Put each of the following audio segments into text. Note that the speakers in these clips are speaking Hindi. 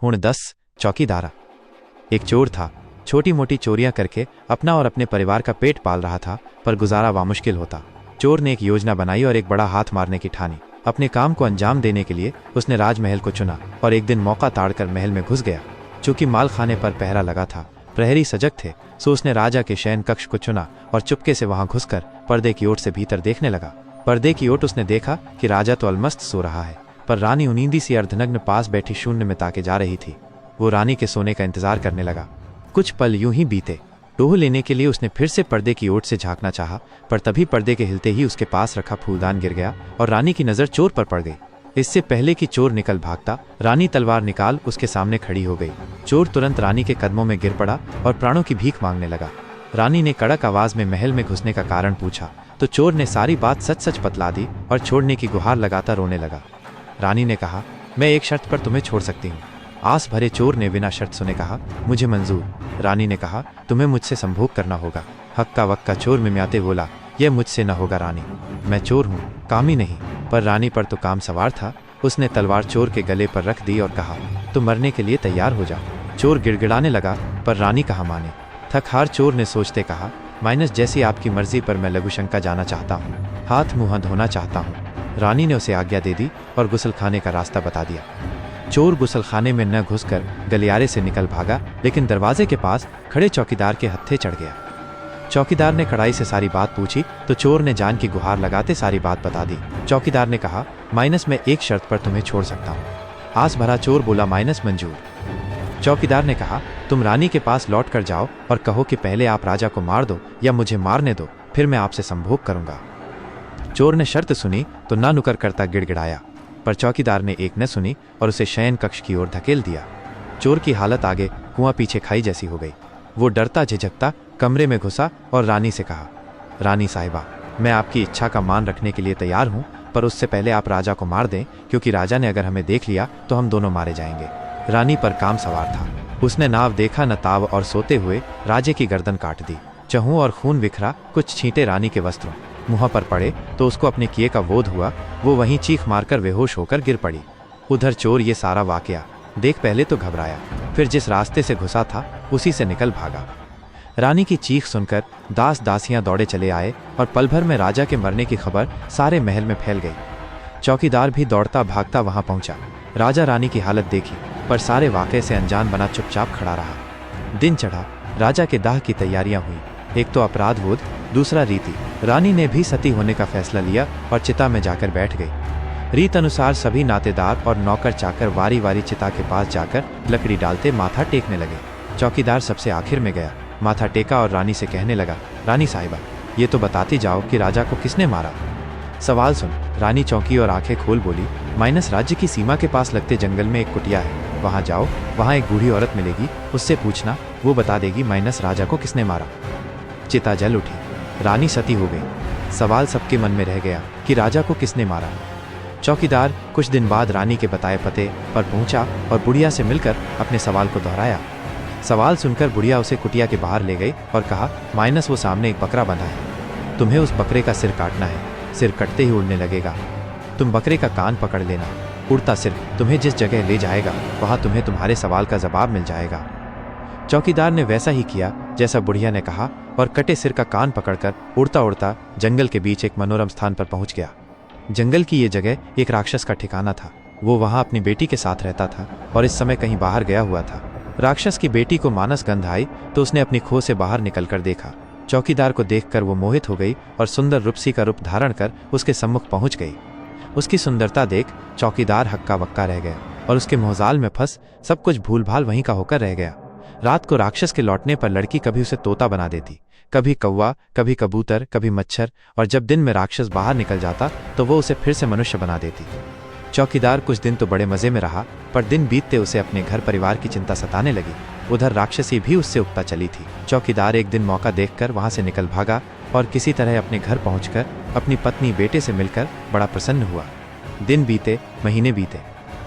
हुण 10 चौकीदारा। एक चोर था, छोटी मोटी चोरियां करके अपना और अपने परिवार का पेट पाल रहा था, पर गुजारा वामुश्किल होता। चोर ने एक योजना बनाई और एक बड़ा हाथ मारने की ठानी। अपने काम को अंजाम देने के लिए उसने राजमहल को चुना और एक दिन मौका ताड़कर महल में घुस गया। चूंकि माल खाने पर पहरा लगा था, प्रहरी सजग थे, सो उसने राजा के शयन कक्ष को चुना और चुपके से वहां घुसकर पर्दे की ओट से भीतर देखने लगा। पर्दे की ओट उसने देखा कि राजा तो अलमस्त सो रहा है, पर रानी उनींदी सी अर्धनग्न पास बैठी शून्य में ताके जा रही थी। वो रानी के सोने का इंतजार करने लगा। कुछ पल यूं ही बीते। टोह लेने के लिए उसने फिर से पर्दे की ओट से झांकना चाहा, पर तभी पर्दे के हिलते ही उसके पास रखा फूलदान गिर गया और रानी की नजर चोर पर पड़ गई। इससे पहले कि चोर निकल भागता, रानी तलवार निकाल उसके सामने खड़ी हो गई। चोर तुरंत रानी के कदमों में गिर पड़ा और प्राणों की भीख मांगने लगा। रानी ने कड़क आवाज में महल में घुसने का कारण पूछा तो चोर ने सारी बात सच सच बतला दी और छोड़ने की गुहार लगाता रोने लगा। रानी ने कहा, मैं एक शर्त पर तुम्हें छोड़ सकती हूँ। आस भरे चोर ने बिना शर्त सुने कहा, मुझे मंजूर। रानी ने कहा, तुम्हें मुझसे संभोग करना होगा। हक्का वक्का चोर मिमियाते बोला, यह मुझसे न होगा रानी, मैं चोर हूँ, कामी नहीं। पर रानी पर तो काम सवार था। उसने तलवार चोर के गले पर रख दी और कहा, तुम मरने के लिए तैयार हो जाओ। चोर गिड़गिड़ाने लगा, पर रानी कहाँ माने। थक हार चोर ने सोचते कहा, माइनस जैसी आपकी मर्जी, पर मैं लघुशंका जाना चाहता हूँ, हाथ मुँह धोना चाहता हूँ। रानी ने उसे आज्ञा दे दी और गुसलखाने का रास्ता बता दिया। चोर गुसलखाने में न घुसकर गलियारे से निकल भागा, लेकिन दरवाजे के पास खड़े चौकीदार के हत्थे चढ़ गया। चौकीदार ने कड़ाई से सारी बात पूछी तो चोर ने जान की गुहार लगाते सारी बात बता दी। चौकीदार ने कहा, माइनस मैं एक शर्त पर तुम्हें छोड़ सकता हूँ। आस भरा चोर बोला, माइनस मंजूर। चौकीदार ने कहा, तुम रानी के पास लौट कर जाओ और कहो कि पहले आप राजा को मार दो या मुझे मारने दो, फिर मैं आपसे संभोग करूंगा। चोर ने शर्त सुनी तो ना नुकर करता गिड़गिड़ाया, पर चौकीदार ने एक न सुनी और उसे शयन कक्ष की ओर धकेल दिया। चोर की हालत आगे कुआं पीछे खाई जैसी हो गई। वो डरता झिझकता कमरे में घुसा और रानी से कहा, रानी साहिबा, मैं आपकी इच्छा का मान रखने के लिए तैयार हूँ, पर उससे पहले आप राजा को मार दें, क्योंकि राजा ने अगर हमें देख लिया तो हम दोनों मारे जाएंगे। रानी पर काम सवार था। उसने नाव देखा न ताव और सोते हुए राजे की गर्दन काट दी। चहूं और खून बिखरा, कुछ छींटे रानी के वस्त्रों मुँह पर पड़े तो उसको अपने किए का बोध हुआ। वो वहीं चीख मारकर बेहोश होकर गिर पड़ी। उधर चोर ये सारा वाकया देख पहले तो घबराया, फिर जिस रास्ते से घुसा था उसी से निकल भागा। रानी की चीख सुनकर दास दासियां दौड़े चले आए और पल भर में राजा के मरने की खबर सारे महल में फैल गई। चौकीदार भी दौड़ता भागता वहां पहुंचा। राजा रानी की हालत देखी, पर सारे वाकये से अनजान बना चुपचाप खड़ा रहा। दिन चढ़ा, राजा के दाह की तैयारियां हुई। एक तो अपराध बोध, दूसरा रीति। रानी ने भी सती होने का फैसला लिया और चिता में जाकर बैठ गई। रीत अनुसार सभी नातेदार और नौकर चाकर वारी वारी चिता के पास जाकर लकड़ी डालते माथा टेकने लगे। चौकीदार सबसे आखिर में गया, माथा टेका और रानी से कहने लगा, रानी साहिबा, ये तो बताती जाओ कि राजा को किसने मारा। सवाल सुन। रानी चौंकी और आंखें खोल बोली, माइनस राज्य की सीमा के पास लगते जंगल में एक कुटिया है, वहां जाओ, वहां एक बूढ़ी औरत मिलेगी, उससे पूछना, वो बता देगी माइनस राजा को किसने मारा। चिता जल उठी। रानी सती हो गई। सवाल सबके मन में रह गया कि राजा को किसने मारा। चौकीदार कुछ दिन बाद रानी के बताए पते पर पहुंचा और बुढ़िया से मिलकर अपने सवाल को दोहराया। सवाल सुनकर बुढ़िया उसे कुटिया के बाहर ले गई और कहा, माइनस वो सामने एक बकरा बंधा है, तुम्हें उस बकरे का सिर काटना है। सिर कटते ही उड़ने लगेगा। तुम बकरे का कान पकड़ लेना। उड़ता सिर तुम्हें जिस जगह ले जाएगा वहां तुम्हें तुम्हारे सवाल का जवाब मिल जाएगा। चौकीदार ने वैसा ही किया जैसा बुढ़िया ने कहा और कटे सिर का कान पकड़कर उड़ता उड़ता जंगल के बीच एक मनोरम स्थान पर पहुंच गया। जंगल की ये जगह एक राक्षस का ठिकाना था। वो वहां अपनी बेटी के साथ रहता था और इस समय कहीं बाहर गया हुआ था। राक्षस की बेटी को मानस गंध आई तो उसने अपनी खो से बाहर निकलकर देखा। चौकीदार को देखकर वो मोहित हो गई और सुंदर रूपसी का रूप धारण कर उसके सम्मुख पहुंच गई। उसकी सुंदरता देख चौकीदार हक्का बक्का रह गया और उसके मोहजाल में फंस सब कुछ भूल भाल वहीं का होकर रह गया। रात को राक्षस के लौटने पर लड़की कभी उसे तोता बना देती, कभी कौवा, कभी कबूतर, कभी मच्छर, और जब दिन में राक्षस बाहर निकल जाता तो वो उसे फिर से मनुष्य बना देती। चौकीदार कुछ दिन तो बड़े मजे में रहा, पर दिन बीतते उसे अपने घर परिवार की चिंता सताने लगी। उधर राक्षसी भी उससे उकता चली थी। चौकीदार एक दिन मौका देखकर वहां से निकल भागा और किसी तरह अपने घर पहुंचकर अपनी पत्नी बेटे से मिलकर बड़ा प्रसन्न हुआ। दिन बीते, महीने बीते।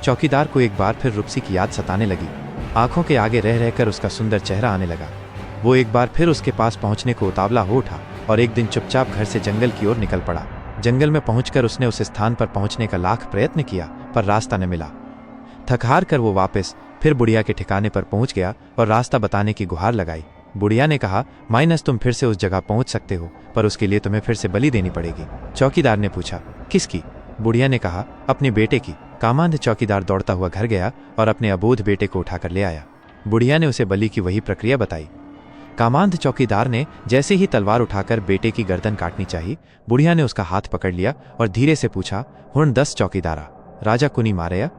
चौकीदार को एक बार फिर रूपसी की याद सताने लगी। आंखों के आगे रह रहकर उसका सुंदर चेहरा आने लगा। वो एक बार फिर उसके पास पहुंचने को उतावला हो उठा और एक दिन चुपचाप घर से जंगल की ओर निकल पड़ा। जंगल में पहुंचकर उसने उस स्थान पर पहुंचने का लाख प्रयत्न किया, पर रास्ता न मिला। थक हार कर वो वापस फिर बुढ़िया के ठिकाने पर पहुंच गया और रास्ता बताने की गुहार लगाई। बुढ़िया ने कहा, माइनस तुम फिर से उस जगह पहुंच सकते हो, पर उसके लिए तुम्हें फिर से बलि देनी पड़ेगी। चौकीदार ने पूछा, किसकी? बुढ़िया ने कहा, अपने बेटे की। कामांध चौकीदार दौड़ता हुआ घर गया और अपने अबोध बेटे को उठाकर ले आया। बुढ़िया ने उसे बलि की वही प्रक्रिया बताई। कामांध चौकीदार ने जैसे ही तलवार उठाकर बेटे की गर्दन काटनी चाहिए, बुढ़िया ने उसका हाथ पकड़ लिया और धीरे से पूछा, हुण 10 चौकीदारा, राजा कुनी मारया?